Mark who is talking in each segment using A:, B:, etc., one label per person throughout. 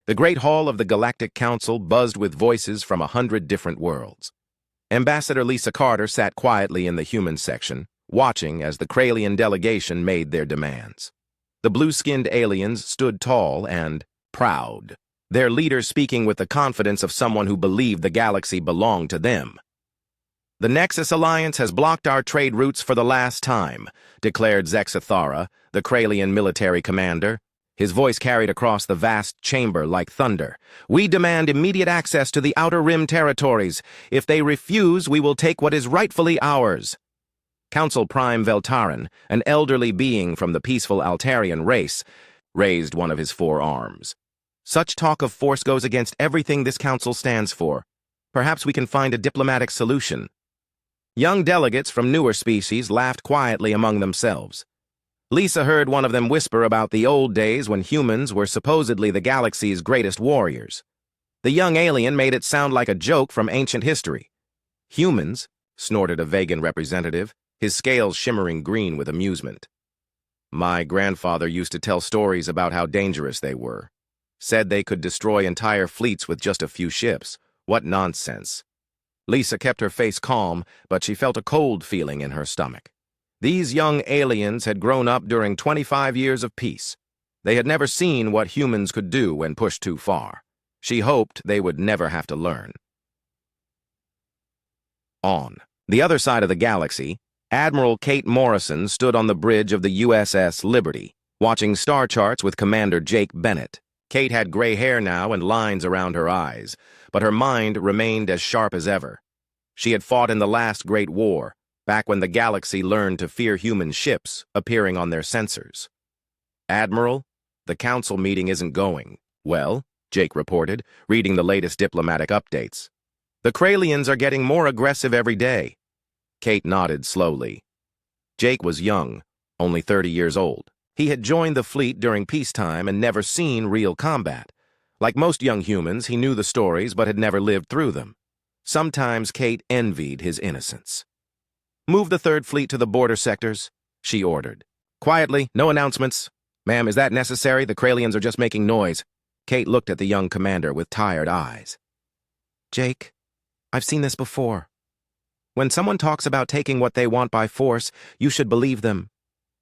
A: The great hall of the Galactic Council buzzed with voices from 100 different worlds. Ambassador Lisa Carter sat quietly in the human section, watching as the Kralian delegation made their demands. The blue-skinned aliens stood tall and proud, their leader speaking with the confidence of someone who believed the galaxy belonged to them. "The Nexus Alliance has blocked our trade routes for the last time," declared Zexathara, the Kralian military commander. His voice carried across the vast chamber like thunder. "We demand immediate access to the Outer Rim territories. If they refuse, we will take what is rightfully ours." Council Prime Veltaran, an elderly being from the peaceful Altarian race, raised one of his 4 arms. "Such talk of force goes against everything this council stands for. Perhaps we can find a diplomatic solution." Young delegates from newer species laughed quietly among themselves. Lisa heard one of them whisper about the old days when humans were supposedly the galaxy's greatest warriors. The young alien made it sound like a joke from ancient history. "Humans?" snorted a Vegan representative, his scales shimmering green with amusement. "My grandfather used to tell stories about how dangerous they were. Said they could destroy entire fleets with just a few ships. What nonsense." Lisa kept her face calm, but she felt a cold feeling in her stomach. These young aliens had grown up during 25 years of peace. They had never seen what humans could do when pushed too far. She hoped they would never have to learn. On the other side of the galaxy, Admiral Kate Morrison stood on the bridge of the USS Liberty, watching star charts with Commander Jake Bennett. Kate had gray hair now and lines around her eyes, but her mind remained as sharp as ever. She had fought in the last Great War, back when the galaxy learned to fear human ships appearing on their sensors. "Admiral, the council meeting isn't going." "Well," Jake reported, reading the latest diplomatic updates. "The Kralians are getting more aggressive every day." Kate nodded slowly. Jake was young, only 30 years old. He had joined the fleet during peacetime and never seen real combat. Like most young humans, he knew the stories but had never lived through them. Sometimes Kate envied his innocence. "Move the 3rd Fleet to the border sectors," she ordered. "Quietly, no announcements." "Ma'am, is that necessary? The Kralians are just making noise." Kate looked at the young commander with tired eyes. "Jake, I've seen this before. When someone talks about taking what they want by force, you should believe them.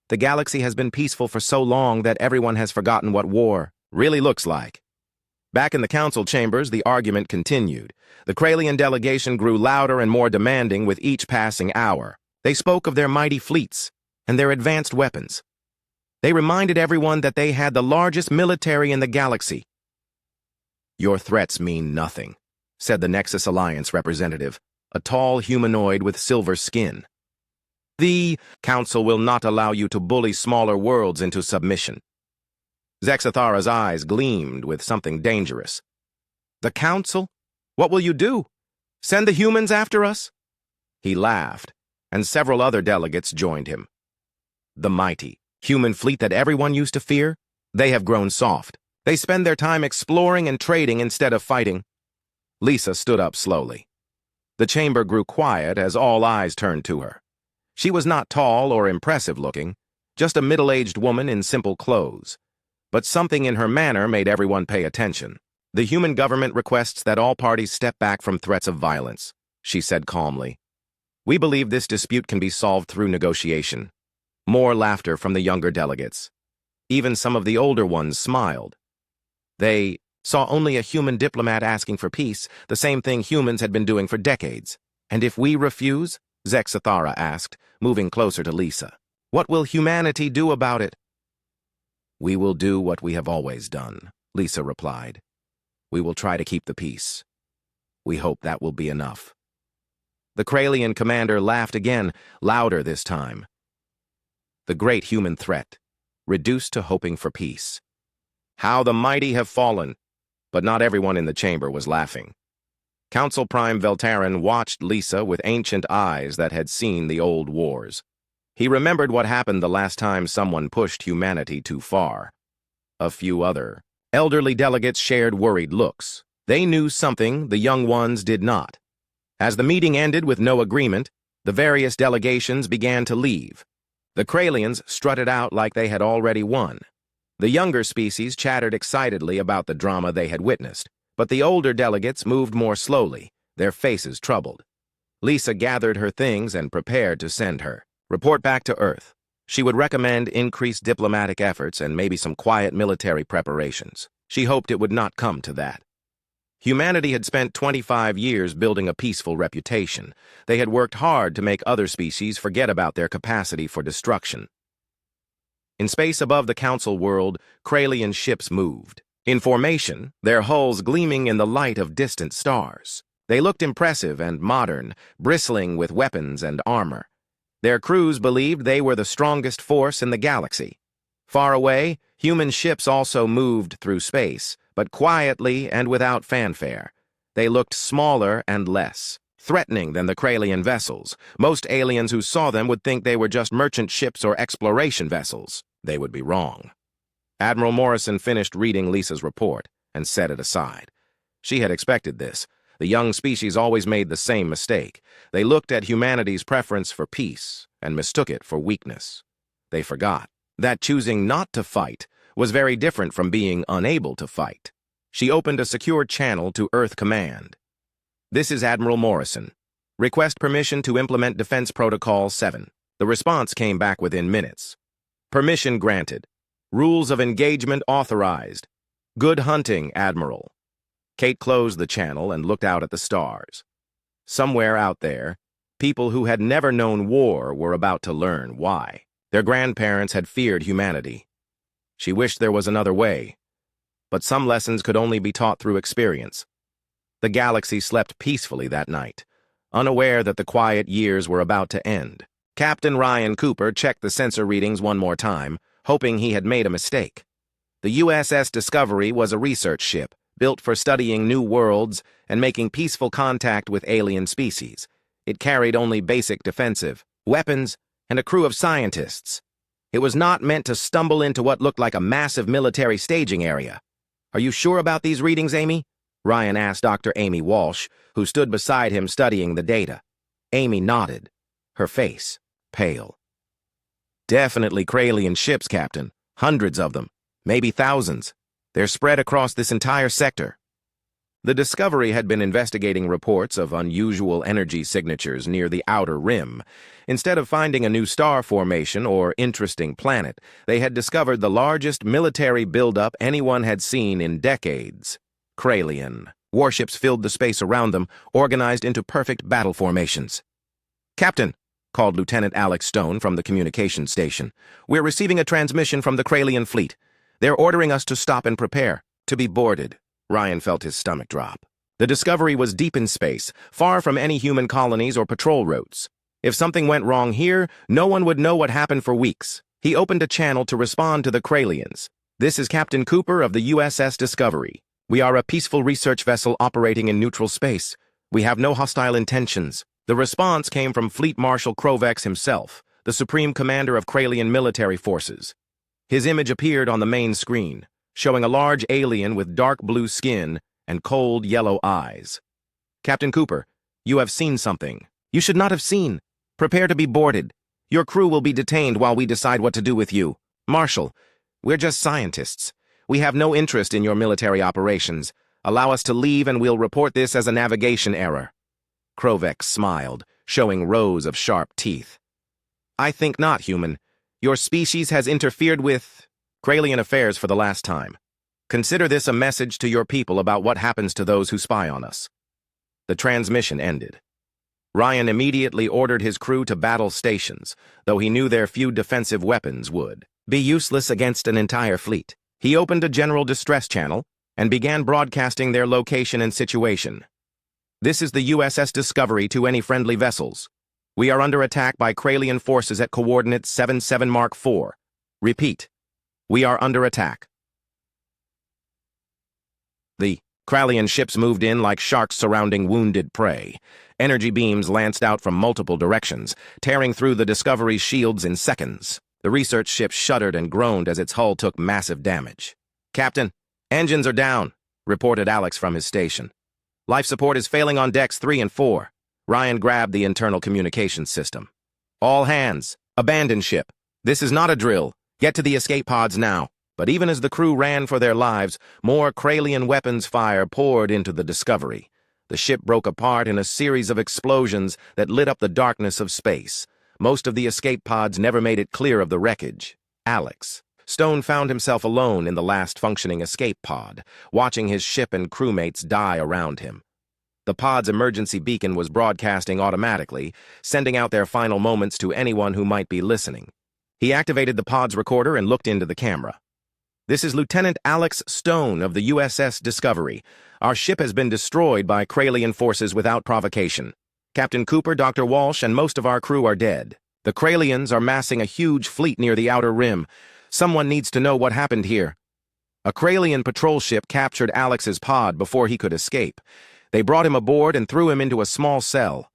A: The galaxy has been peaceful for so long that everyone has forgotten what war really looks like." Back in the council chambers, the argument continued. The Kralian delegation grew louder and more demanding with each passing hour. They spoke of their mighty fleets and their advanced weapons. They reminded everyone that they had the largest military in the galaxy. "Your threats mean nothing," said the Nexus Alliance representative, a tall humanoid with silver skin. "The council will not allow you to bully smaller worlds into submission." Zexathara's eyes gleamed with something dangerous. "The council? What will you do? Send the humans after us?" He laughed, and several other delegates joined him. "The mighty human fleet that everyone used to fear? They have grown soft. They spend their time exploring and trading instead of fighting." Lisa stood up slowly. The chamber grew quiet as all eyes turned to her. She was not tall or impressive looking, just a middle-aged woman in simple clothes. But something in her manner made everyone pay attention. "The human government requests that all parties step back from threats of violence," she said calmly. "We believe this dispute can be solved through negotiation." More laughter from the younger delegates. Even some of the older ones smiled. They saw only a human diplomat asking for peace, the same thing humans had been doing for decades. "And if we refuse?" Zexathara asked, moving closer to Lisa. "What will humanity do about it?" "We will do what we have always done," Lisa replied. "We will try to keep the peace. We hope that will be enough." The Kralian commander laughed again, louder this time. "The great human threat, reduced to hoping for peace. How the mighty have fallen." But not everyone in the chamber was laughing. Council Prime Veltaran watched Lisa with ancient eyes that had seen the old wars. He remembered what happened the last time someone pushed humanity too far. A few other elderly delegates shared worried looks. They knew something the young ones did not. As the meeting ended with no agreement, the various delegations began to leave. The Kralians strutted out like they had already won. The younger species chattered excitedly about the drama they had witnessed, but the older delegates moved more slowly, their faces troubled. Lisa gathered her things and prepared to send her report back to Earth. She would recommend increased diplomatic efforts and maybe some quiet military preparations. She hoped it would not come to that. Humanity had spent 25 years building a peaceful reputation. They had worked hard to make other species forget about their capacity for destruction. In space above the Council world, Kralian ships moved. In formation, their hulls gleaming in the light of distant stars. They looked impressive and modern, bristling with weapons and armor. Their crews believed they were the strongest force in the galaxy. Far away, human ships also moved through space, but quietly and without fanfare. They looked smaller and less threatening than the Kralian vessels. Most aliens who saw them would think they were just merchant ships or exploration vessels. They would be wrong. Admiral Morrison finished reading Lisa's report and set it aside. She had expected this. The young species always made the same mistake. They looked at humanity's preference for peace and mistook it for weakness. They forgot that choosing not to fight was very different from being unable to fight. She opened a secure channel to Earth Command. This is Admiral Morrison. Request permission to implement Defense Protocol 7. The response came back within minutes. Permission granted. Rules of engagement authorized. Good hunting, Admiral. Kate closed the channel and looked out at the stars. Somewhere out there, people who had never known war were about to learn why. Their grandparents had feared humanity. She wished there was another way, but some lessons could only be taught through experience. The galaxy slept peacefully that night, unaware that the quiet years were about to end. Captain Ryan Cooper checked the sensor readings one more time, hoping he had made a mistake. The USS Discovery was a research ship, built for studying new worlds and making peaceful contact with alien species. It carried only basic defensive weapons and a crew of scientists. It was not meant to stumble into what looked like a massive military staging area. Are you sure about these readings, Amy? Ryan asked Dr. Amy Walsh, who stood beside him studying the data. Amy nodded, her face pale. Definitely Kralian ships, Captain. Hundreds of them, maybe thousands. They're spread across this entire sector. The Discovery had been investigating reports of unusual energy signatures near the outer rim. Instead of finding a new star formation or interesting planet, they had discovered the largest military buildup anyone had seen in decades. Kralian. Warships filled the space around them, organized into perfect battle formations. Captain, called Lieutenant Alex Stone from the communications station, we're receiving a transmission from the Kralian fleet. They're ordering us to stop and prepare, to be boarded. Ryan felt his stomach drop. The Discovery was deep in space, far from any human colonies or patrol routes. If something went wrong here, no one would know what happened for weeks. He opened a channel to respond to the Kralians. This is Captain Cooper of the USS Discovery. We are a peaceful research vessel operating in neutral space. We have no hostile intentions. The response came from Fleet Marshal Krovex himself, the Supreme Commander of Kralian military forces. His image appeared on the main screen, showing a large alien with dark blue skin and cold yellow eyes. Captain Cooper, you have seen something. You should not have seen. Prepare to be boarded. Your crew will be detained while we decide what to do with you. Marshal, we're just scientists. We have no interest in your military operations. Allow us to leave and we'll report this as a navigation error. Krovex smiled, showing rows of sharp teeth. I think not, human. Your species has interfered with Kralian affairs for the last time. Consider this a message to your people about what happens to those who spy on us. The transmission ended. Ryan immediately ordered his crew to battle stations, though he knew their few defensive weapons would be useless against an entire fleet. He opened a general distress channel and began broadcasting their location and situation. This is the USS Discovery to any friendly vessels. We are under attack by Kralian forces at coordinates 77 Mark 4. Repeat. We are under attack. The Kralian ships moved in like sharks surrounding wounded prey. Energy beams lanced out from multiple directions, tearing through the Discovery's shields in seconds. The research ship shuddered and groaned as its hull took massive damage. Captain, engines are down, reported Alex from his station. Life support is failing on decks 3 and 4. Ryan grabbed the internal communications system. All hands, abandon ship. This is not a drill. Get to the escape pods now. But even as the crew ran for their lives, more Kralian weapons fire poured into the Discovery. The ship broke apart in a series of explosions that lit up the darkness of space. Most of the escape pods never made it clear of the wreckage. Alex Stone found himself alone in the last functioning escape pod, watching his ship and crewmates die around him. The pod's emergency beacon was broadcasting automatically, sending out their final moments to anyone who might be listening. He activated the pod's recorder and looked into the camera. "This is Lieutenant Alex Stone of the USS Discovery. Our ship has been destroyed by Kralian forces without provocation. Captain Cooper, Dr. Walsh, and most of our crew are dead. The Kralians are massing a huge fleet near the outer rim. Someone needs to know what happened here." A Kralian patrol ship captured Alex's pod before he could escape. They brought him aboard and threw him into a small cell.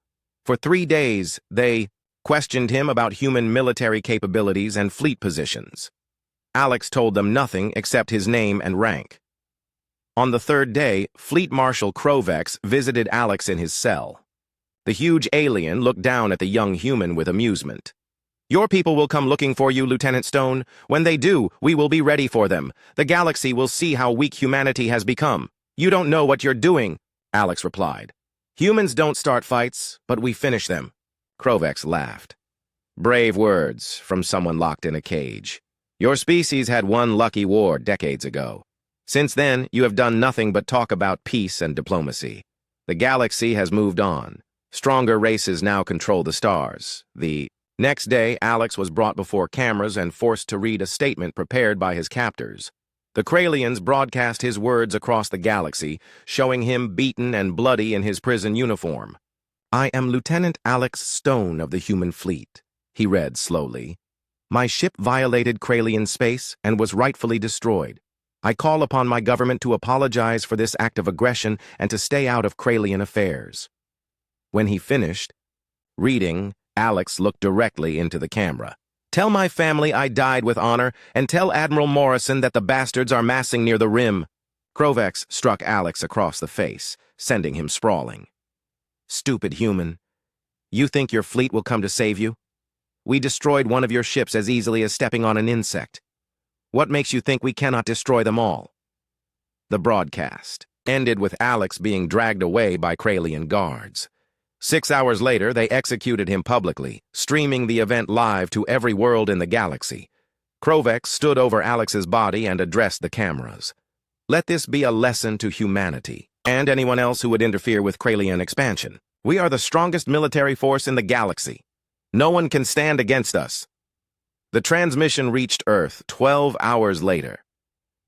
A: For 3 days, they questioned him about human military capabilities and fleet positions. Alex told them nothing except his name and rank. On the 3rd day, Fleet Marshal Krovex visited Alex in his cell. The huge alien looked down at the young human with amusement. "Your people will come looking for you, Lieutenant Stone. When they do, we will be ready for them. The galaxy will see how weak humanity has become." "You don't know what you're doing," Alex replied. "Humans don't start fights, but we finish them." Krovex laughed. "Brave words from someone locked in a cage. Your species had one lucky war decades ago. Since then, you have done nothing but talk about peace and diplomacy. The galaxy has moved on. Stronger races now control the stars." The next day, Alex was brought before cameras and forced to read a statement prepared by his captors. The Kralians broadcast his words across the galaxy, showing him beaten and bloody in his prison uniform. "I am Lieutenant Alex Stone of the human fleet," he read slowly. "My ship violated Kralian space and was rightfully destroyed. I call upon my government to apologize for this act of aggression and to stay out of Kralian affairs." When he finished reading, Alex looked directly into the camera. "Tell my family I died with honor, and tell Admiral Morrison that the bastards are massing near the rim." Krovex struck Alex across the face, sending him sprawling. "Stupid human. You think your fleet will come to save you? We destroyed one of your ships as easily as stepping on an insect. What makes you think we cannot destroy them all?" The broadcast ended with Alex being dragged away by Kralian guards. 6 hours later, they executed him publicly, streaming the event live to every world in the galaxy. Krovex stood over Alex's body and addressed the cameras. "Let this be a lesson to humanity, and anyone else who would interfere with Kralian expansion. We are the strongest military force in the galaxy. No one can stand against us." The transmission reached Earth 12 hours later.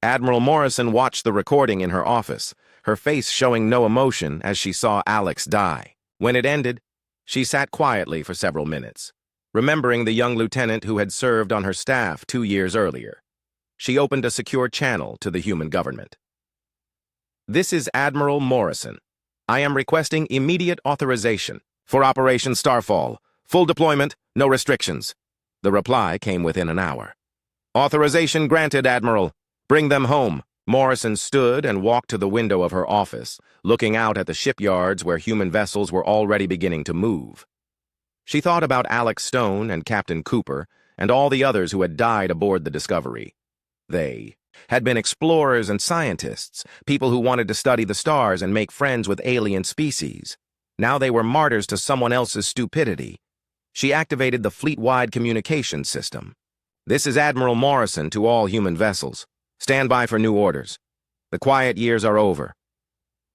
A: Admiral Morrison watched the recording in her office, her face showing no emotion as she saw Alex die. When it ended, she sat quietly for several minutes, remembering the young lieutenant who had served on her staff 2 years earlier. She opened a secure channel to the human government. "This is Admiral Morrison. I am requesting immediate authorization for Operation Starfall. Full deployment, no restrictions." The reply came within an hour. "Authorization granted, Admiral. Bring them home." Morrison stood and walked to the window of her office, looking out at the shipyards where human vessels were already beginning to move. She thought about Alex Stone and Captain Cooper and all the others who had died aboard the Discovery. They had been explorers and scientists, people who wanted to study the stars and make friends with alien species. Now they were martyrs to someone else's stupidity. She activated the fleet-wide communication system. "This is Admiral Morrison to all human vessels. Stand by for new orders. The quiet years are over."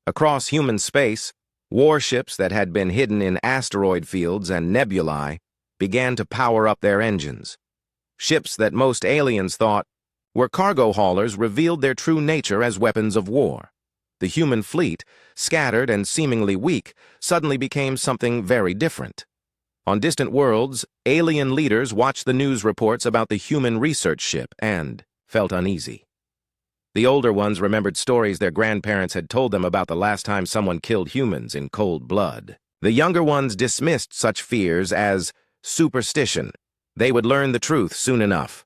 A: Across human space, warships that had been hidden in asteroid fields and nebulae began to power up their engines. Ships that most aliens thought were cargo haulers revealed their true nature as weapons of war. The human fleet, scattered and seemingly weak, suddenly became something very different. On distant worlds, alien leaders watched the news reports about the human research ship and felt uneasy. The older ones remembered stories their grandparents had told them about the last time someone killed humans in cold blood. The younger ones dismissed such fears as superstition. They would learn the truth soon enough.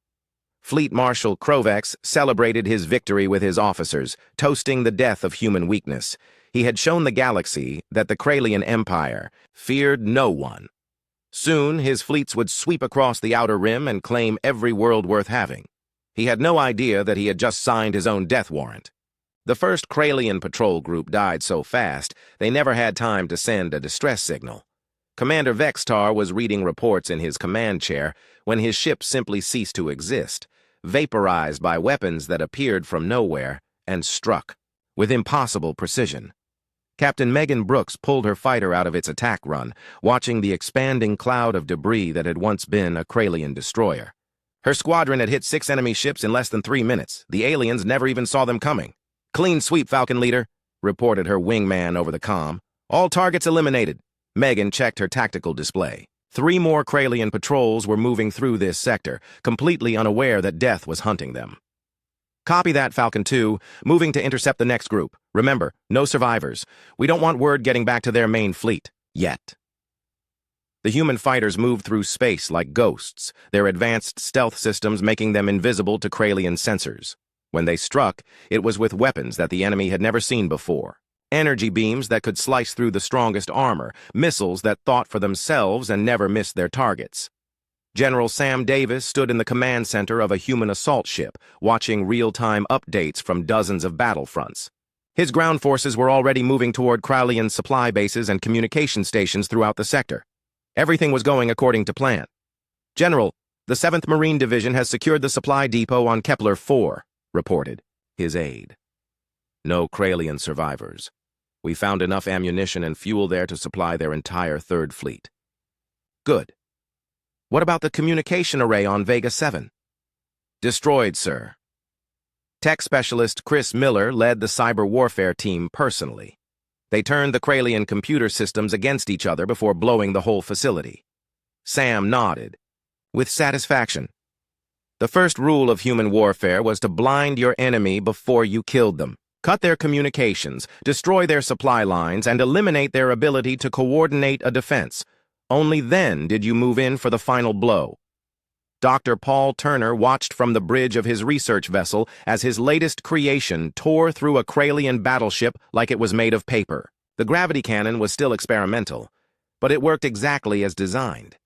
A: Fleet Marshal Krovex celebrated his victory with his officers, toasting the death of human weakness. He had shown the galaxy that the Kralian Empire feared no one. Soon, his fleets would sweep across the outer rim and claim every world worth having. He had no idea that he had just signed his own death warrant. The first Kralian patrol group died so fast, they never had time to send a distress signal. Commander Vextar was reading reports in his command chair when his ship simply ceased to exist, vaporized by weapons that appeared from nowhere and struck, with impossible precision. Captain Megan Brooks pulled her fighter out of its attack run, watching the expanding cloud of debris that had once been a Kralian destroyer. Her squadron had hit 6 enemy ships in less than 3 minutes. The aliens never even saw them coming. "Clean sweep, Falcon Leader," reported her wingman over the comm. "All targets eliminated." Megan checked her tactical display. 3 more Kralian patrols were moving through this sector, completely unaware that death was hunting them. "Copy that, Falcon 2. Moving to intercept the next group. Remember, no survivors. We don't want word getting back to their main fleet. Yet." The human fighters moved through space like ghosts, their advanced stealth systems making them invisible to Kralian sensors. When they struck, it was with weapons that the enemy had never seen before. Energy beams that could slice through the strongest armor, missiles that thought for themselves and never missed their targets. General Sam Davis stood in the command center of a human assault ship, watching real-time updates from dozens of battlefronts. His ground forces were already moving toward Kralian supply bases and communication stations throughout the sector. Everything was going according to plan. "General, the 7th Marine Division has secured the supply depot on Kepler 4, reported his aide. "No Kralian survivors. We found enough ammunition and fuel there to supply their entire 3rd Fleet." "Good. What about the communication array on Vega 7? "Destroyed, sir." Tech specialist Chris Miller led the cyber warfare team personally. They turned the Kralian computer systems against each other before blowing the whole facility. Sam nodded, with satisfaction. The first rule of human warfare was to blind your enemy before you killed them. Cut their communications, destroy their supply lines, and eliminate their ability to coordinate a defense. Only then did you move in for the final blow. Dr. Paul Turner watched from the bridge of his research vessel as his latest creation tore through a Kralian battleship like it was made of paper. The gravity cannon was still experimental, but it worked exactly as designed.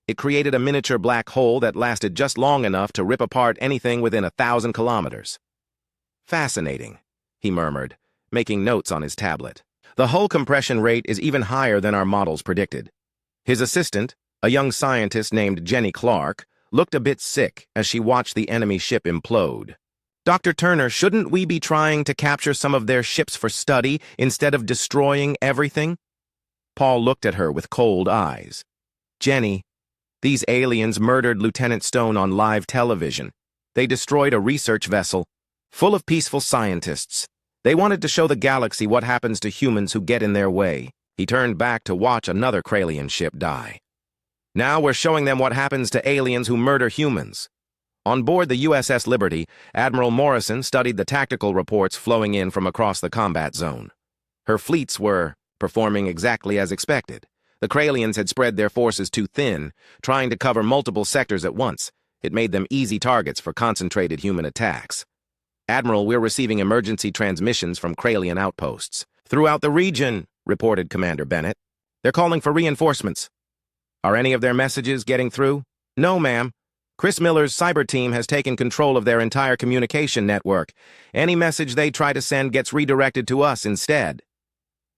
A: It created a miniature black hole that lasted just long enough to rip apart anything within 1,000 kilometers. "Fascinating," he murmured, making notes on his tablet. "The hull compression rate is even higher than our models predicted." His assistant, a young scientist named Jenny Clark, looked a bit sick as she watched the enemy ship implode. "Dr. Turner, shouldn't we be trying to capture some of their ships for study instead of destroying everything?" Paul looked at her with cold eyes. "Jenny, these aliens murdered Lieutenant Stone on live television. They destroyed a research vessel full of peaceful scientists. They wanted to show the galaxy what happens to humans who get in their way." He turned back to watch another Kralian ship die. "Now we're showing them what happens to aliens who murder humans." On board the USS Liberty, Admiral Morrison studied the tactical reports flowing in from across the combat zone. Her fleets were performing exactly as expected. The Kralians had spread their forces too thin, trying to cover multiple sectors at once. It made them easy targets for concentrated human attacks. "Admiral, we're receiving emergency transmissions from Kralian outposts throughout the region," reported Commander Bennett. "They're calling for reinforcements." "Are any of their messages getting through?" "No, ma'am. Chris Miller's cyber team has taken control of their entire communication network. Any message they try to send gets redirected to us instead."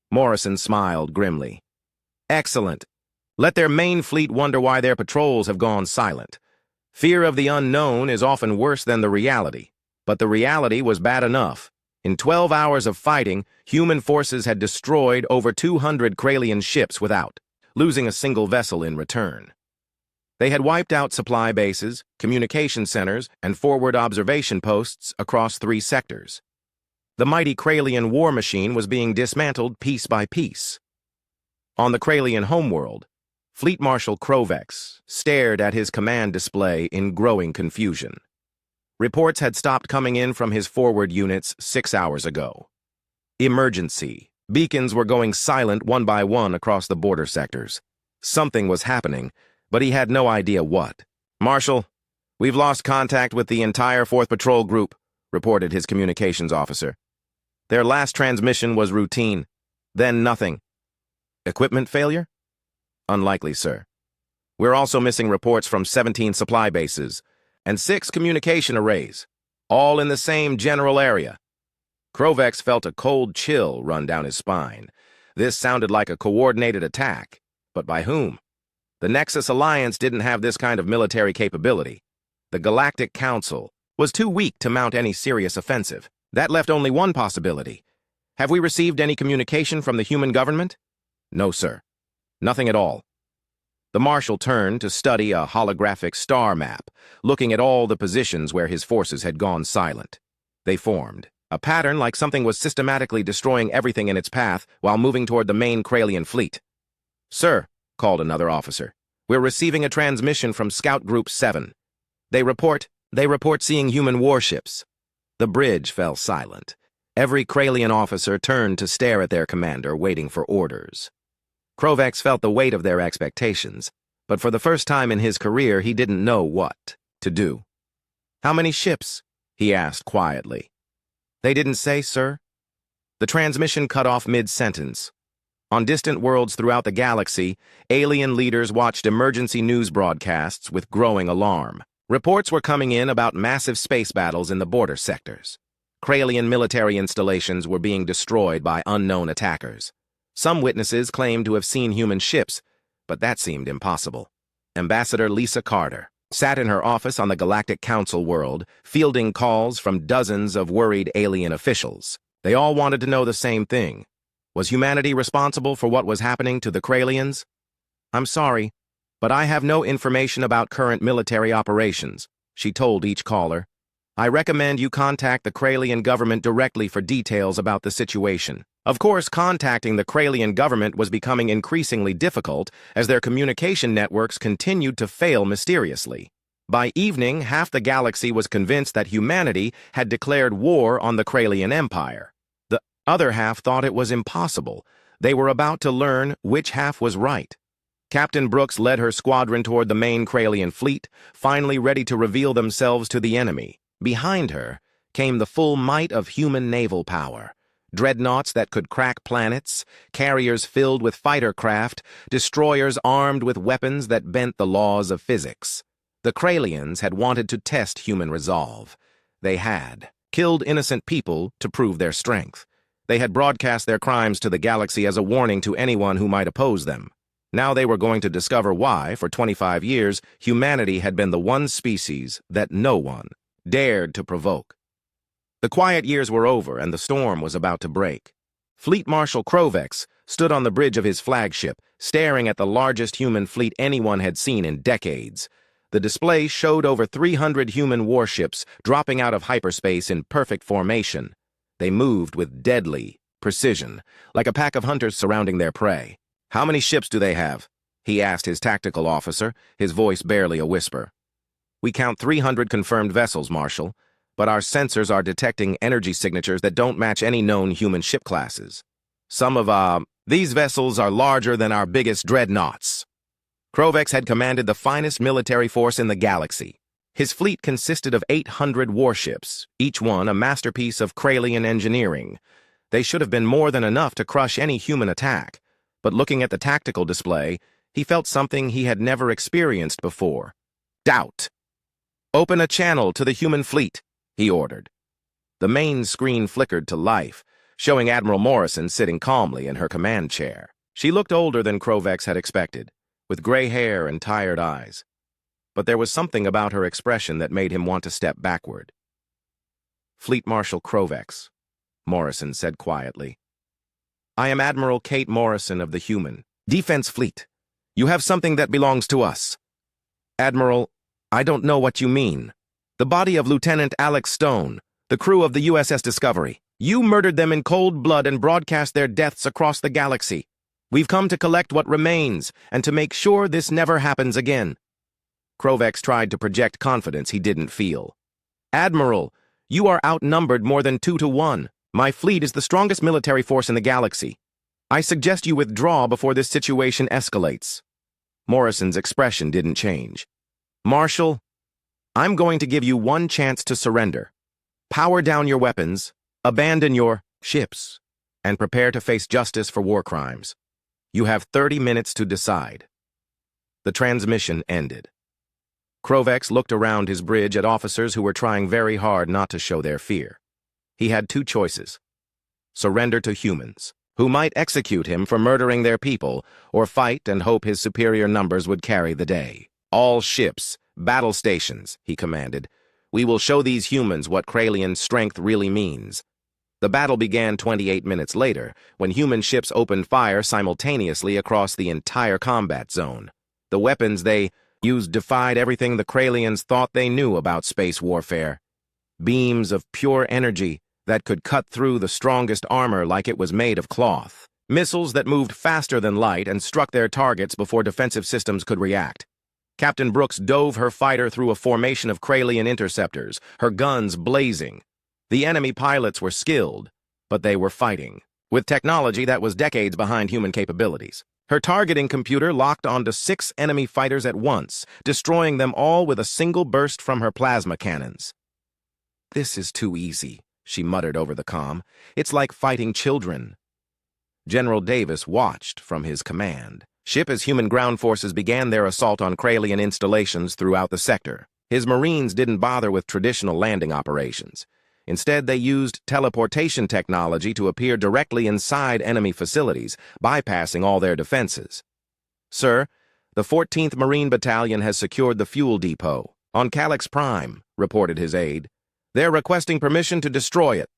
A: Morrison smiled grimly. "Excellent. Let their main fleet wonder why their patrols have gone silent. Fear of the unknown is often worse than the reality, but the reality was bad enough. In 12 hours of fighting, human forces had destroyed over 200 Kralian ships without losing a single vessel in return. They had wiped out supply bases, communication centers, and forward observation posts across 3 sectors. The mighty Kralian war machine was being dismantled piece by piece. On the Kralian homeworld, Fleet Marshal Krovex stared at his command display in growing confusion. Reports had stopped coming in from his forward units 6 hours ago. Emergency. Beacons were going silent one by one across the border sectors. Something was happening, but he had no idea what. "Marshal, we've lost contact with the entire 4th Patrol Group," reported his communications officer. "Their last transmission was routine, then nothing." "Equipment failure?" "Unlikely, sir. We're also missing reports from 17 supply bases. and 6 communication arrays, all in the same general area. Krovex felt a cold chill run down his spine. This sounded like a coordinated attack, but by whom? The Nexus Alliance didn't have this kind of military capability. The Galactic Council was too weak to mount any serious offensive. That left only one possibility. Have we received any communication from the human government? No, sir. Nothing at all. The Marshal turned to study a holographic star map, looking at all the positions where his forces had gone silent. They formed a pattern like something was systematically destroying everything in its path while moving toward the main Kralian fleet. Sir, called another officer, we're receiving a transmission from Scout Group 7. They report seeing human warships. The bridge fell silent. Every Kralian officer turned to stare at their commander, waiting for orders. Krovex felt the weight of their expectations, but for the first time in his career, he didn't know what to do. How many ships? He asked quietly. They didn't say, sir. The transmission cut off mid-sentence. On distant worlds throughout the galaxy, alien leaders watched emergency news broadcasts with growing alarm. Reports were coming in about massive space battles in the border sectors. Kralian military installations were being destroyed by unknown attackers. Some witnesses claimed to have seen human ships, but that seemed impossible. Ambassador Lisa Carter sat in her office on the Galactic Council world, fielding calls from dozens of worried alien officials. They all wanted to know the same thing. Was humanity responsible for what was happening to the Kralians? I'm sorry, but I have no information about current military operations, she told each caller. I recommend you contact the Kralian government directly for details about the situation. Of course, contacting the Kralian government was becoming increasingly difficult as their communication networks continued to fail mysteriously. By evening, half the galaxy was convinced that humanity had declared war on the Kralian Empire. The other half thought it was impossible. They were about to learn which half was right. Captain Brooks led her squadron toward the main Kralian fleet, finally ready to reveal themselves to the enemy. Behind her came the full might of human naval power. Dreadnoughts that could crack planets, carriers filled with fighter craft, destroyers armed with weapons that bent the laws of physics. The Kralians had wanted to test human resolve. They had killed innocent people to prove their strength. They had broadcast their crimes to the galaxy as a warning to anyone who might oppose them. Now they were going to discover why, for 25 years, humanity had been the one species that no one dared to provoke. The quiet years were over, and the storm was about to break. Fleet Marshal Krovex stood on the bridge of his flagship, staring at the largest human fleet anyone had seen in decades. The display showed over 300 human warships dropping out of hyperspace in perfect formation. They moved with deadly precision, like a pack of hunters surrounding their prey. How many ships do they have? He asked his tactical officer, his voice barely a whisper. We count 300 confirmed vessels, Marshal, but our sensors are detecting energy signatures that don't match any known human ship classes. Some of, these vessels are larger than our biggest dreadnoughts. Krovex had commanded the finest military force in the galaxy. His fleet consisted of 800 warships, each one a masterpiece of Kralian engineering. They should have been more than enough to crush any human attack, but looking at the tactical display, he felt something he had never experienced before. Doubt. Open a channel to the human fleet, he ordered. The main screen flickered to life, showing Admiral Morrison sitting calmly in her command chair. She looked older than Krovex had expected, with gray hair and tired eyes. But there was something about her expression that made him want to step backward. Fleet Marshal Krovex, Morrison said quietly. I am Admiral Kate Morrison of the Human Defense Fleet. You have something that belongs to us. Admiral, I don't know what you mean. The body of Lieutenant Alex Stone, the crew of the USS Discovery. You murdered them in cold blood and broadcast their deaths across the galaxy. We've come to collect what remains and to make sure this never happens again. Krovex tried to project confidence he didn't feel. Admiral, you are outnumbered more than 2 to 1. My fleet is the strongest military force in the galaxy. I suggest you withdraw before this situation escalates. Morrison's expression didn't change. Marshal, I'm going to give you one chance to surrender. Power down your weapons, abandon your ships, and prepare to face justice for war crimes. You have 30 minutes to decide. The transmission ended. Krovex looked around his bridge at officers who were trying very hard not to show their fear. He had two choices: surrender to humans, who might execute him for murdering their people, or fight and hope his superior numbers would carry the day. "All ships, battle stations," he commanded. "We will show these humans what Kralian strength really means." The battle began 28 minutes later, when human ships opened fire simultaneously across the entire combat zone. The weapons they used defied everything the Kralians thought they knew about space warfare. Beams of pure energy that could cut through the strongest armor like it was made of cloth. Missiles that moved faster than light and struck their targets before defensive systems could react. Captain Brooks dove her fighter through a formation of Kralian interceptors, her guns blazing. The enemy pilots were skilled, but they were fighting with technology that was decades behind human capabilities. Her targeting computer locked onto 6 enemy fighters at once, destroying them all with a single burst from her plasma cannons. "This is too easy," she muttered over the comm. "It's like fighting children." General Davis watched from his command ship as human ground forces began their assault on Kralian installations throughout the sector. His Marines didn't bother with traditional landing operations. Instead, they used teleportation technology to appear directly inside enemy facilities, bypassing all their defenses. "Sir, the 14th Marine Battalion has secured the fuel depot on Calyx Prime," reported his aide. "They're requesting permission to destroy it."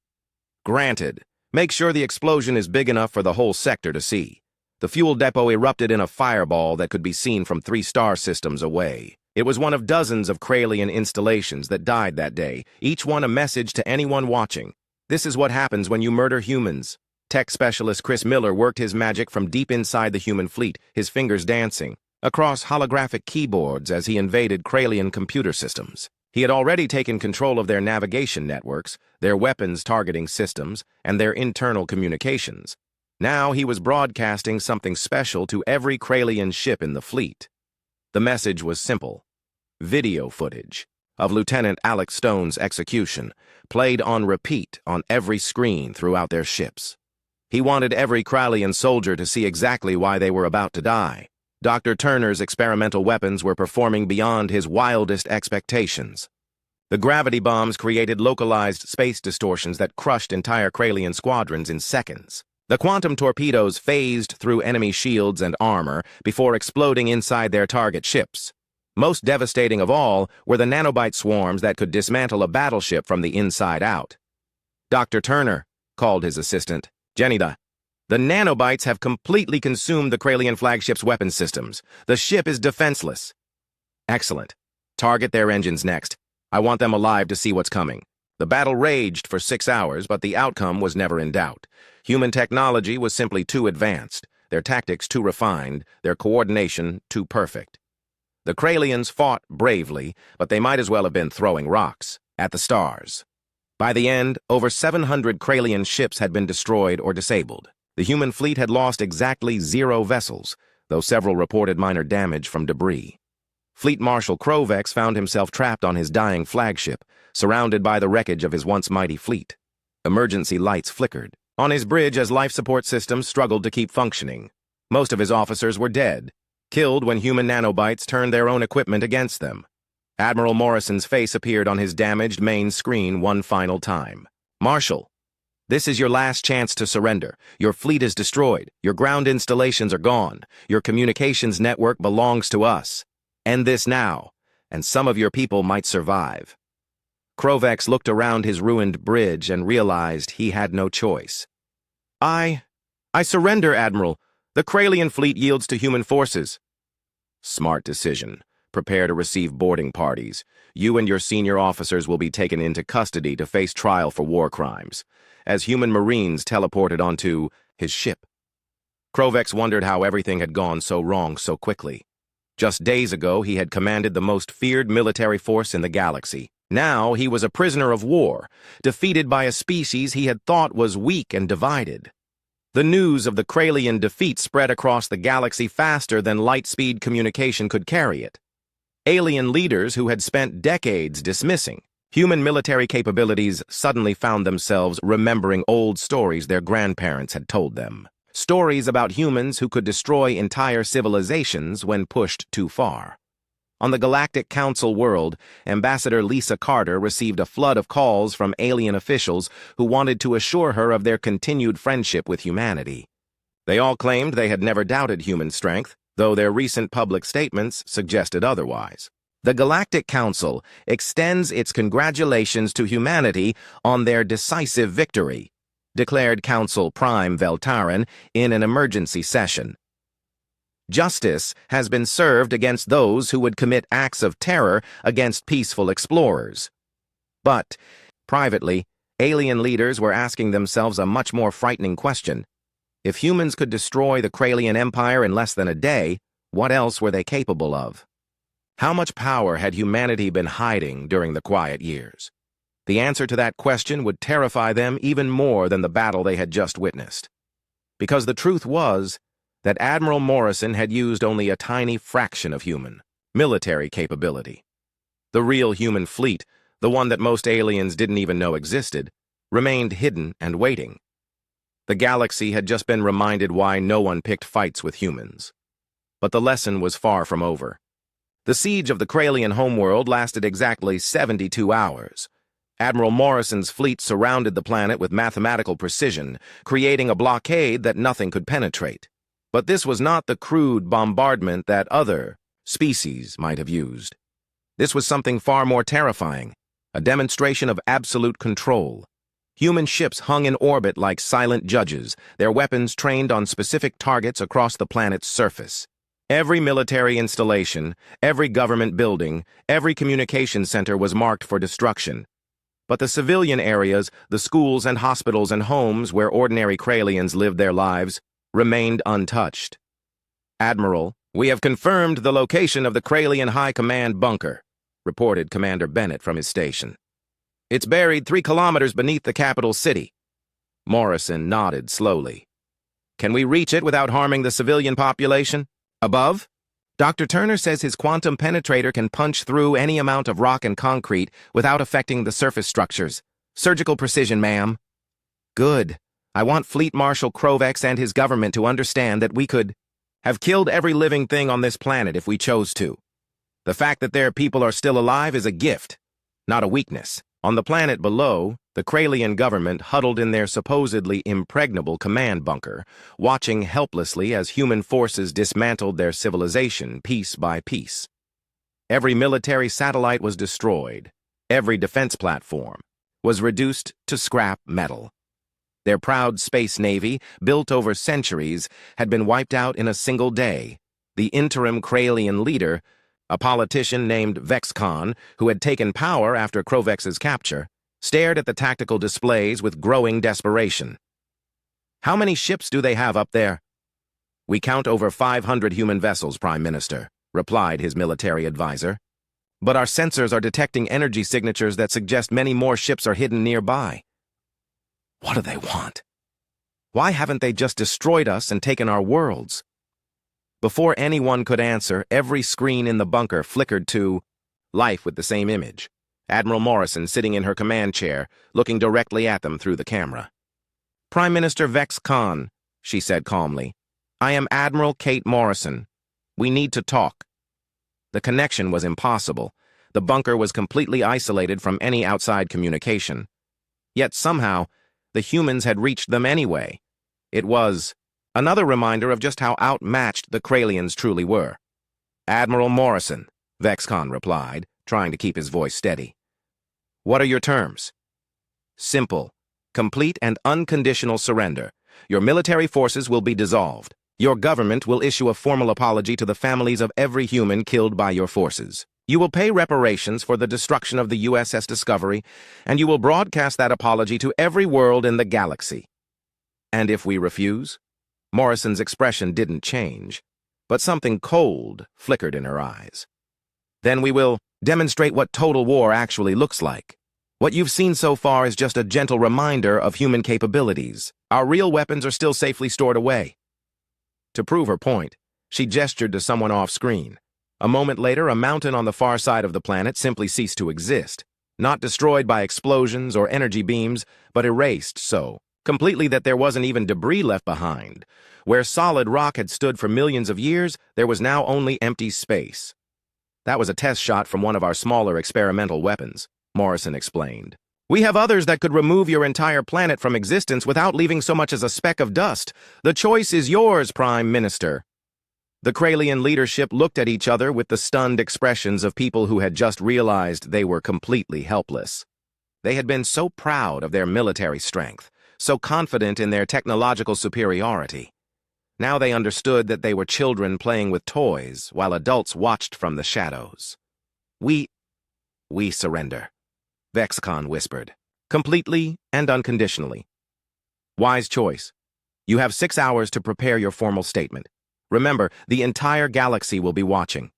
A: "Granted. Make sure the explosion is big enough for the whole sector to see." The fuel depot erupted in a fireball that could be seen from 3 star systems away. It was one of dozens of Kralian installations that died that day, each one a message to anyone watching. "This is what happens when you murder humans." Tech specialist Chris Miller worked his magic from deep inside the human fleet, his fingers dancing across holographic keyboards as he invaded Kralian computer systems. He had already taken control of their navigation networks, their weapons targeting systems, and their internal communications. Now he was broadcasting something special to every Kralian ship in the fleet. The message was simple: video footage of Lieutenant Alex Stone's execution, played on repeat on every screen throughout their ships. He wanted every Kralian soldier to see exactly why they were about to die. Dr. Turner's experimental weapons were performing beyond his wildest expectations. The gravity bombs created localized space distortions that crushed entire Kralian squadrons in seconds. The quantum torpedoes phased through enemy shields and armor before exploding inside their target ships. Most devastating of all were the nanobite swarms that could dismantle a battleship from the inside out. "Dr. Turner," called his assistant, "Jenny, the nanobites have completely consumed the Kralian flagship's weapon systems. The ship is defenseless." "Excellent. Target their engines next. I want them alive to see what's coming." The battle raged for 6 hours, but the outcome was never in doubt. Human technology was simply too advanced, their tactics too refined, their coordination too perfect. The Kralians fought bravely, but they might as well have been throwing rocks at the stars. By the end, over 700 Kralian ships had been destroyed or disabled. The human fleet had lost exactly 0 vessels, though several reported minor damage from debris. Fleet Marshal Krovex found himself trapped on his dying flagship, surrounded by the wreckage of his once mighty fleet. Emergency lights flickered on his bridge as life support systems struggled to keep functioning. Most of his officers were dead, killed when human nanobites turned their own equipment against them. Admiral Morrison's face appeared on his damaged main screen one final time. "Marshal, this is your last chance to surrender. Your fleet is destroyed. Your ground installations are gone. Your communications network belongs to us. End this now, and some of your people might survive." Krovex looked around his ruined bridge and realized he had no choice. I surrender, Admiral. The Kralian fleet yields to human forces." "Smart decision. Prepare to receive boarding parties. You and your senior officers will be taken into custody to face trial for war crimes, as human Marines teleported onto his ship." Krovex wondered how everything had gone so wrong so quickly. Just days ago, he had commanded the most feared military force in the galaxy. Now he was a prisoner of war, defeated by a species he had thought was weak and divided. The news of the Kralian defeat spread across the galaxy faster than light-speed communication could carry it. Alien leaders who had spent decades dismissing human military capabilities suddenly found themselves remembering old stories their grandparents had told them. Stories about humans who could destroy entire civilizations when pushed too far. On the Galactic Council world, Ambassador Lisa Carter received a flood of calls from alien officials who wanted to assure her of their continued friendship with humanity. They all claimed they had never doubted human strength, though their recent public statements suggested otherwise. The Galactic Council extends its congratulations to humanity on their decisive victory, declared Council Prime Veltaran in an emergency session. Justice has been served against those who would commit acts of terror against peaceful explorers. But, privately, alien leaders were asking themselves a much more frightening question. If humans could destroy the Kralian Empire in less than a day, what else were they capable of? How much power had humanity been hiding during the quiet years? The answer to that question would terrify them even more than the battle they had just witnessed. Because the truth was that Admiral Morrison had used only a tiny fraction of human military capability. The real human fleet, the one that most aliens didn't even know existed, remained hidden and waiting. The galaxy had just been reminded why no one picked fights with humans. But the lesson was far from over. The siege of the Kralian homeworld lasted exactly 72 hours. Admiral Morrison's fleet surrounded the planet with mathematical precision, creating a blockade that nothing could penetrate. But this was not the crude bombardment that other species might have used. This was something far more terrifying, a demonstration of absolute control. Human ships hung in orbit like silent judges, their weapons trained on specific targets across the planet's surface. Every military installation, every government building, every communication center was marked for destruction. But the civilian areas, the schools and hospitals and homes where ordinary Kralians lived their lives, remained untouched. Admiral, we have confirmed the location of the Kralian High Command bunker, reported Commander Bennett from his station. It's buried 3 kilometers beneath the capital city. Morrison nodded slowly. Can we reach it without harming the civilian population? Above? Dr. Turner says his quantum penetrator can punch through any amount of rock and concrete without affecting the surface structures. Surgical precision, ma'am. Good. I want Fleet Marshal Krovex and his government to understand that we could have killed every living thing on this planet if we chose to. The fact that their people are still alive is a gift, not a weakness. On the planet below, the Kralian government huddled in their supposedly impregnable command bunker, watching helplessly as human forces dismantled their civilization piece by piece. Every military satellite was destroyed. Every defense platform was reduced to scrap metal. Their proud space navy, built over centuries, had been wiped out in a single day. The interim Kralian leader, a politician named Vexcon, who had taken power after Krovex's capture, stared at the tactical displays with growing desperation. How many ships do they have up there? We count over 500 human vessels, Prime Minister, replied his military advisor. But our sensors are detecting energy signatures that suggest many more ships are hidden nearby. What do they want? Why haven't they just destroyed us and taken our worlds? Before anyone could answer, every screen in the bunker flickered to life with the same image. Admiral Morrison sitting in her command chair, looking directly at them through the camera. Prime Minister Vex Khan, she said calmly. I am Admiral Kate Morrison. We need to talk. The connection was impossible. The bunker was completely isolated from any outside communication. Yet somehow, the humans had reached them anyway. It was another reminder of just how outmatched the Kralians truly were. Admiral Morrison, Vexcon replied, trying to keep his voice steady. What are your terms? Simple. Complete and unconditional surrender. Your military forces will be dissolved. Your government will issue a formal apology to the families of every human killed by your forces. You will pay reparations for the destruction of the USS Discovery, and you will broadcast that apology to every world in the galaxy. And if we refuse? Morrison's expression didn't change, but something cold flickered in her eyes. Then we will demonstrate what total war actually looks like. What you've seen so far is just a gentle reminder of human capabilities. Our real weapons are still safely stored away. To prove her point, she gestured to someone off-screen. A moment later, a mountain on the far side of the planet simply ceased to exist, not destroyed by explosions or energy beams, but erased so completely that there wasn't even debris left behind. Where solid rock had stood for millions of years, there was now only empty space. That was a test shot from one of our smaller experimental weapons, Morrison explained. We have others that could remove your entire planet from existence without leaving so much as a speck of dust. The choice is yours, Prime Minister. The Kralian leadership looked at each other with the stunned expressions of people who had just realized they were completely helpless. They had been so proud of their military strength, so confident in their technological superiority. Now they understood that they were children playing with toys while adults watched from the shadows. We surrender, Vexcon whispered, completely and unconditionally. Wise choice. You have 6 hours to prepare your formal statement. Remember, the entire galaxy will be watching.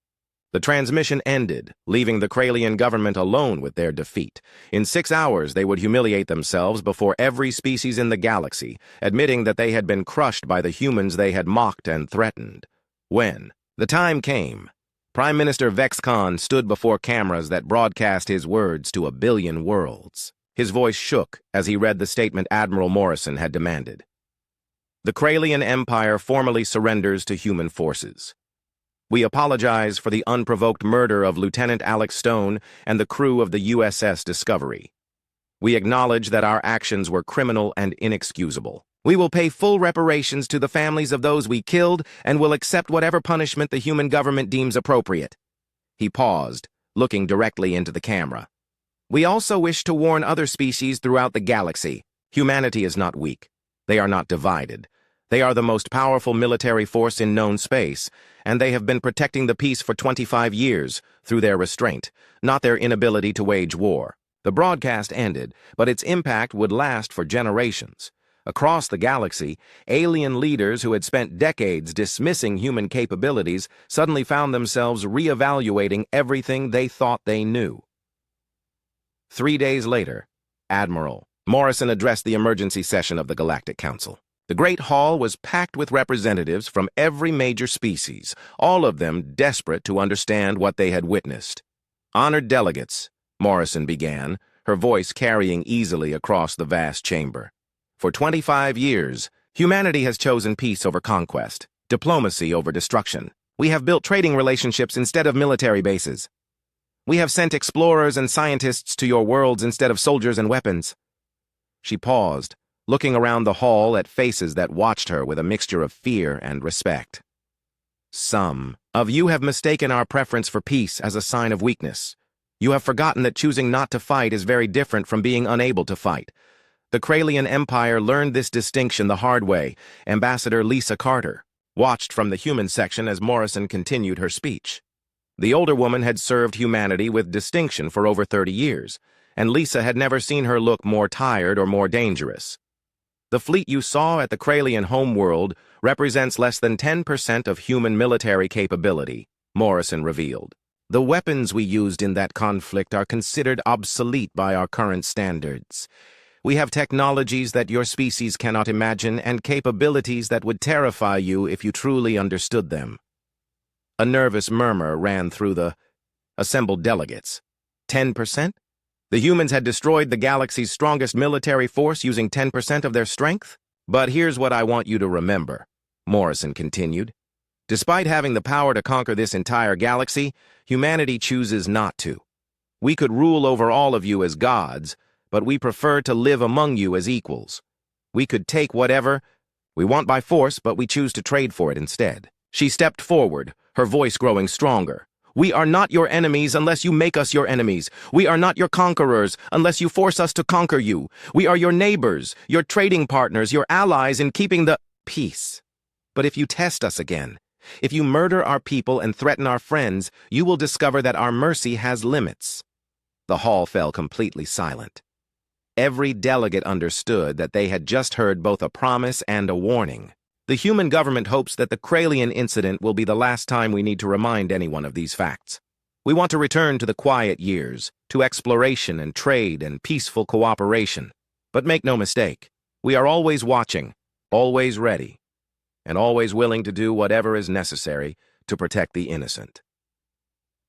A: The transmission ended, leaving the Kralian government alone with their defeat. In 6 hours, they would humiliate themselves before every species in the galaxy, admitting that they had been crushed by the humans they had mocked and threatened. When the time came, Prime Minister Vexcon stood before cameras that broadcast his words to 1 billion worlds. His voice shook as he read the statement Admiral Morrison had demanded. The Kralian Empire formally surrenders to human forces. We apologize for the unprovoked murder of Lieutenant Alex Stone and the crew of the USS Discovery. We acknowledge that our actions were criminal and inexcusable. We will pay full reparations to the families of those we killed and will accept whatever punishment the human government deems appropriate. He paused, looking directly into the camera. We also wish to warn other species throughout the galaxy. Humanity is not weak. They are not divided. They are the most powerful military force in known space, and they have been protecting the peace for 25 years through their restraint, not their inability to wage war. The broadcast ended, but its impact would last for generations. Across the galaxy, alien leaders who had spent decades dismissing human capabilities suddenly found themselves reevaluating everything they thought they knew. 3 days later, Admiral Morrison addressed the emergency session of the Galactic Council. The Great Hall was packed with representatives from every major species, all of them desperate to understand what they had witnessed. Honored delegates, Morrison began, her voice carrying easily across the vast chamber. For 25 years, humanity has chosen peace over conquest, diplomacy over destruction. We have built trading relationships instead of military bases. We have sent explorers and scientists to your worlds instead of soldiers and weapons. She paused, looking around the hall at faces that watched her with a mixture of fear and respect. Some of you have mistaken our preference for peace as a sign of weakness. You have forgotten that choosing not to fight is very different from being unable to fight. The Kralian Empire learned this distinction the hard way. Ambassador Lisa Carter watched from the human section as Morrison continued her speech. The older woman had served humanity with distinction for over 30 years, and Lisa had never seen her look more tired or more dangerous. The fleet you saw at the Kralian homeworld represents less than 10% of human military capability, Morrison revealed. The weapons we used in that conflict are considered obsolete by our current standards. We have technologies that your species cannot imagine and capabilities that would terrify you if you truly understood them. A nervous murmur ran through the assembled delegates. 10%? The humans had destroyed the galaxy's strongest military force using 10% of their strength? But here's what I want you to remember, Morrison continued. Despite having the power to conquer this entire galaxy, humanity chooses not to. We could rule over all of you as gods, but we prefer to live among you as equals. We could take whatever we want by force, but we choose to trade for it instead. She stepped forward, her voice growing stronger. We are not your enemies unless you make us your enemies. We are not your conquerors unless you force us to conquer you. We are your neighbors, your trading partners, your allies in keeping the peace. But if you test us again, if you murder our people and threaten our friends, you will discover that our mercy has limits. The hall fell completely silent. Every delegate understood that they had just heard both a promise and a warning. The human government hopes that the Kralian incident will be the last time we need to remind anyone of these facts. We want to return to the quiet years, to exploration and trade and peaceful cooperation. But make no mistake, we are always watching, always ready, and always willing to do whatever is necessary to protect the innocent.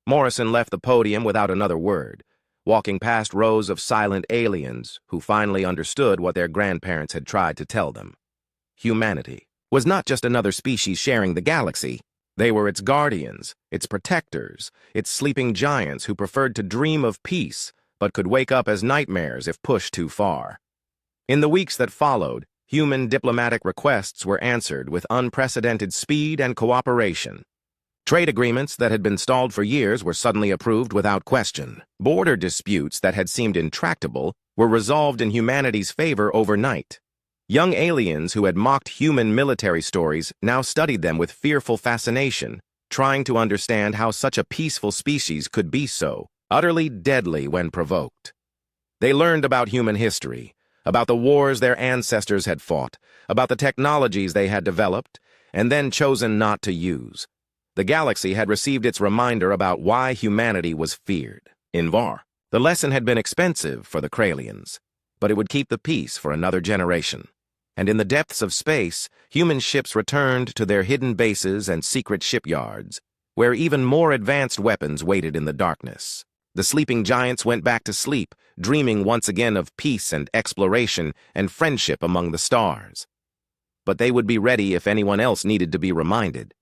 A: Morrison left the podium without another word, walking past rows of silent aliens who finally understood what their grandparents had tried to tell them. Humanity was not just another species sharing the galaxy. They were its guardians, its protectors, its sleeping giants who preferred to dream of peace, but could wake up as nightmares if pushed too far. In the weeks that followed, human diplomatic requests were answered with unprecedented speed and cooperation. Trade agreements that had been stalled for years were suddenly approved without question. Border disputes that had seemed intractable were resolved in humanity's favor overnight. Young aliens who had mocked human military stories now studied them with fearful fascination, trying to understand how such a peaceful species could be so utterly deadly when provoked. They learned about human history, about the wars their ancestors had fought, about the technologies they had developed, and then chosen not to use. The galaxy had received its reminder about why humanity was feared. In Var, the lesson had been expensive for the Kralians, but it would keep the peace for another generation. And in the depths of space, human ships returned to their hidden bases and secret shipyards, where even more advanced weapons waited in the darkness. The sleeping giants went back to sleep, dreaming once again of peace and exploration and friendship among the stars. But they would be ready if anyone else needed to be reminded.